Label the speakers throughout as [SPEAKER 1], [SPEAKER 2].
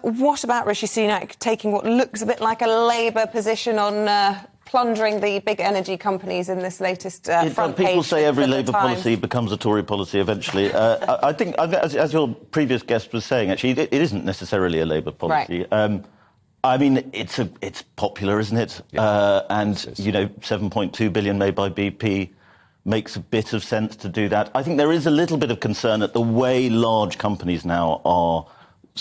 [SPEAKER 1] What about Rishi Sunak taking what looks a bit like a Labour position on plundering the big energy companies in this latest front page?
[SPEAKER 2] People say every Labour
[SPEAKER 1] Times.
[SPEAKER 2] policy becomes a Tory policy eventually. I think, as your previous guest was saying, actually, it isn't necessarily a Labour policy.
[SPEAKER 1] Right.
[SPEAKER 2] I mean, it's popular, isn't it?
[SPEAKER 3] Yeah,
[SPEAKER 2] and, 7.2 billion made by BP makes a bit of sense to do that. I think there is a little bit of concern at the way large companies now are,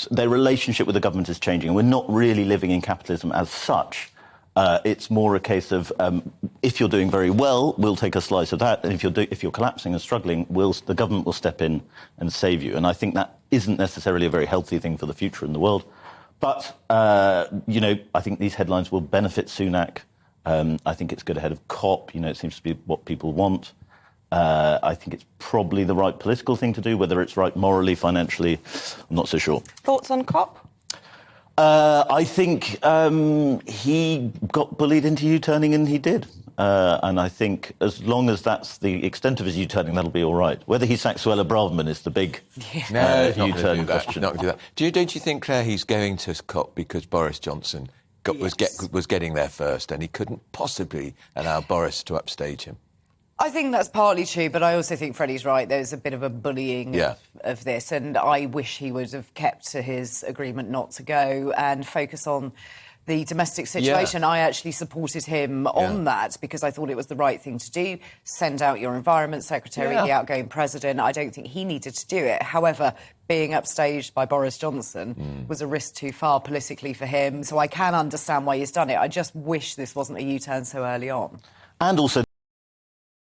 [SPEAKER 2] their relationship with the government is changing. We're not really living in capitalism as such. It's more a case of if you're doing very well, we'll take a slice of that, and if you're collapsing and struggling, the government will step in and save you. And I think that isn't necessarily a very healthy thing for the future in the world. But I think these headlines will benefit Sunak. I think it's good ahead of COP. It seems to be what people want. I think it's probably the right political thing to do. Whether it's right morally, financially, I'm not so sure.
[SPEAKER 1] Thoughts on COP?
[SPEAKER 2] I think he got bullied into U-turning, and he did. And I think as long as that's the extent of his U-turning, that'll be all right. Whether he sacks Suella Braverman is the big U-turn question.
[SPEAKER 3] Not going to do that. Don't you think, Claire, he's going to COP because Boris Johnson was getting there first, and he couldn't possibly allow Boris to upstage him?
[SPEAKER 4] I think that's partly true, but I also think Freddie's right. There's a bit of a bullying of this, and I wish he would have kept to his agreement not to go and focus on the domestic situation. I actually supported him on that because I thought it was the right thing to do. Send out your Environment Secretary, the outgoing president. I don't think he needed to do it. However, being upstaged by Boris Johnson was a risk too far politically for him, so I can understand why he's done it. I just wish this wasn't a U-turn so early on.
[SPEAKER 2] And also